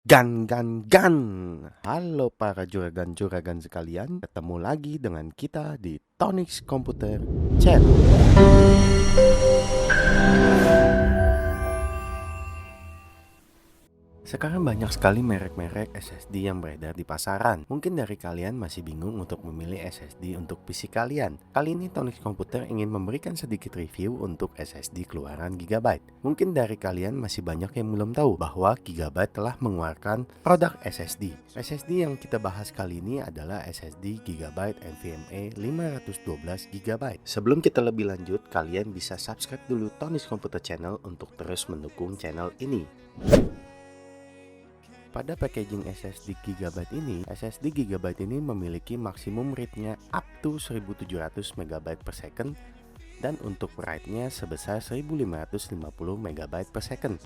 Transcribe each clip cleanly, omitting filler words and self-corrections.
Gan. Halo para juragan-juragan sekalian, ketemu lagi dengan kita di Tonix Komputer Channel. Sekarang banyak sekali merek-merek SSD yang beredar di pasaran. Mungkin dari kalian masih bingung untuk memilih SSD untuk PC kalian. Kali ini Tonix Komputer ingin memberikan sedikit review untuk SSD keluaran Gigabyte. Mungkin dari kalian masih banyak yang belum tahu bahwa Gigabyte telah mengeluarkan produk SSD. SSD yang kita bahas kali ini adalah SSD Gigabyte NVMe 512GB. Sebelum kita lebih lanjut, kalian bisa subscribe dulu Tonix Komputer Channel untuk terus mendukung channel ini. Pada packaging SSD Gigabyte ini memiliki maksimum read-nya up to 1700 MB per second dan untuk write-nya sebesar 1550 MB per second.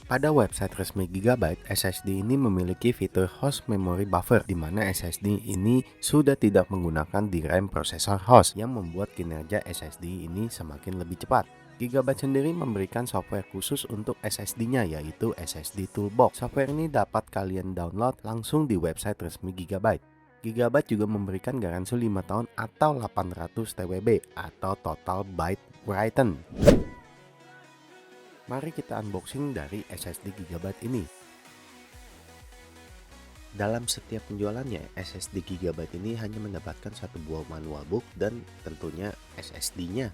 Pada website resmi Gigabyte, SSD ini memiliki fitur host memory buffer, di mana SSD ini sudah tidak menggunakan DRAM prosesor host yang membuat kinerja SSD ini semakin lebih cepat. Gigabyte sendiri memberikan software khusus untuk SSD-nya, yaitu SSD Toolbox. Software ini dapat kalian download langsung di website resmi Gigabyte. Gigabyte juga memberikan garansi 5 tahun atau 800 TWB atau total byte written. Mari kita unboxing dari SSD Gigabyte ini. Dalam setiap penjualannya, SSD Gigabyte ini hanya mendapatkan satu buah manual book dan tentunya SSD-nya.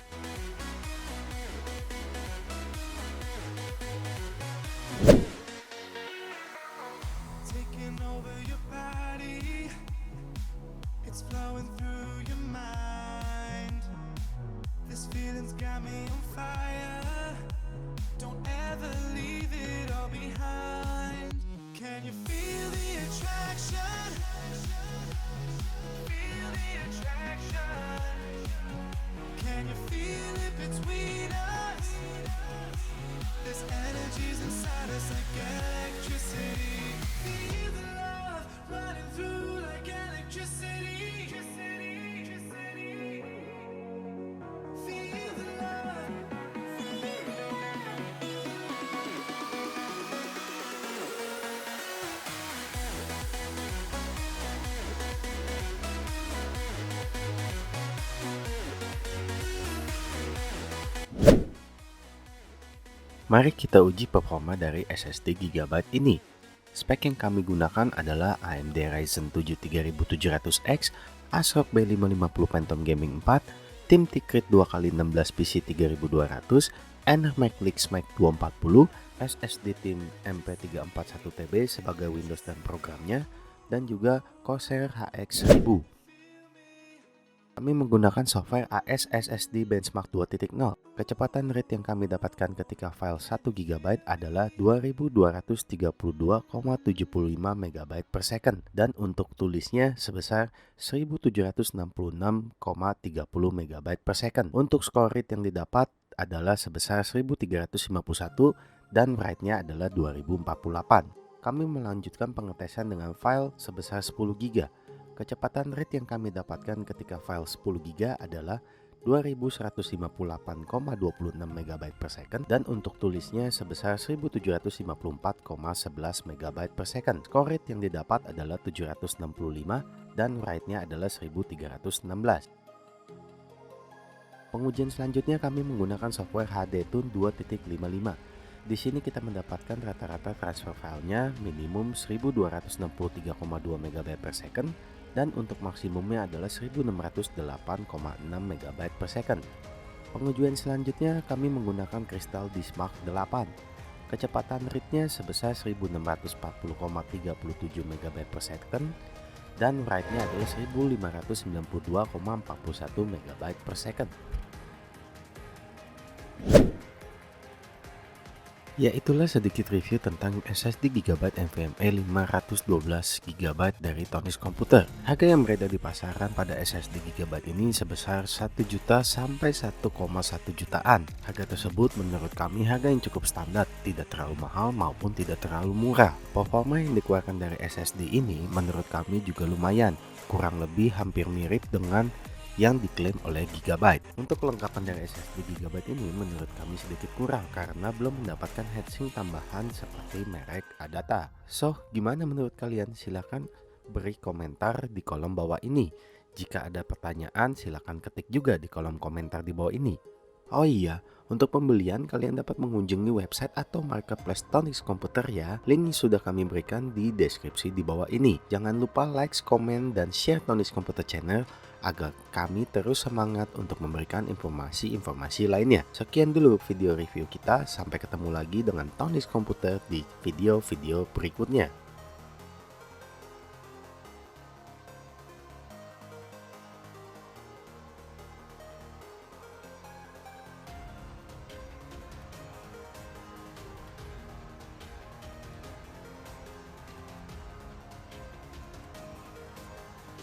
Mari kita uji performa dari SSD Gigabyte ini. Spek yang kami gunakan adalah AMD Ryzen 7 3700X, ASRock B550 Phantom Gaming 4, Team Ticrit 2x16 PC 3200, NVMe Lix Max 240, SSD Team MP341TB sebagai Windows dan programnya, dan juga Corsair HX 1000. Kami menggunakan software AS SSD Benchmark 2.0. Kecepatan read yang kami dapatkan ketika file 1 GB adalah 2232,75 MB per second dan untuk tulisnya sebesar 1766,30 MB per second. Untuk score read yang didapat adalah sebesar 1351 dan write-nya adalah 2048. Kami melanjutkan pengetesan dengan file sebesar 10 GB. Kecepatan read yang kami dapatkan ketika file 10 GB adalah 2158,26 MB per second dan untuk tulisnya sebesar 1754,11 MB per second. Score read yang didapat adalah 765 dan write-nya adalah 1316. Pengujian selanjutnya kami menggunakan software HDTune 2.55. Di sini kita mendapatkan rata-rata transfer filenya minimum 1263,2 MB per second dan untuk maksimumnya adalah 1608,6 MB per second. Pengujian selanjutnya kami menggunakan Crystal Diskmark 8. Kecepatan read-nya sebesar 1640,37 MB per second dan write-nya adalah 1592,41 MB per second. Ya, itulah sedikit review tentang SSD Gigabyte NVMe 512GB dari Tonix Komputer. Harga yang beredar di pasaran pada SSD Gigabyte ini sebesar 1 juta sampai 1,1 jutaan. Harga tersebut menurut kami harga yang cukup standar, tidak terlalu mahal maupun tidak terlalu murah. Performa yang dikeluarkan dari SSD ini menurut kami juga lumayan, kurang lebih hampir mirip dengan yang diklaim oleh Gigabyte. Untuk kelengkapan dari SSD Gigabyte ini menurut kami sedikit kurang karena belum mendapatkan heatsink tambahan seperti merek Adata. So, gimana menurut kalian? Silahkan beri komentar di kolom bawah ini. Jika ada pertanyaan, silahkan ketik juga di kolom komentar di bawah ini. Oh iya, untuk pembelian kalian dapat mengunjungi website atau marketplace Tonix Komputer ya. Link sudah kami berikan di deskripsi di bawah ini. Jangan lupa like, komen, dan share Tonix Komputer Channel agar kami terus semangat untuk memberikan informasi-informasi lainnya. Sekian dulu video review kita, sampai ketemu lagi dengan Tonix Komputer di video-video berikutnya.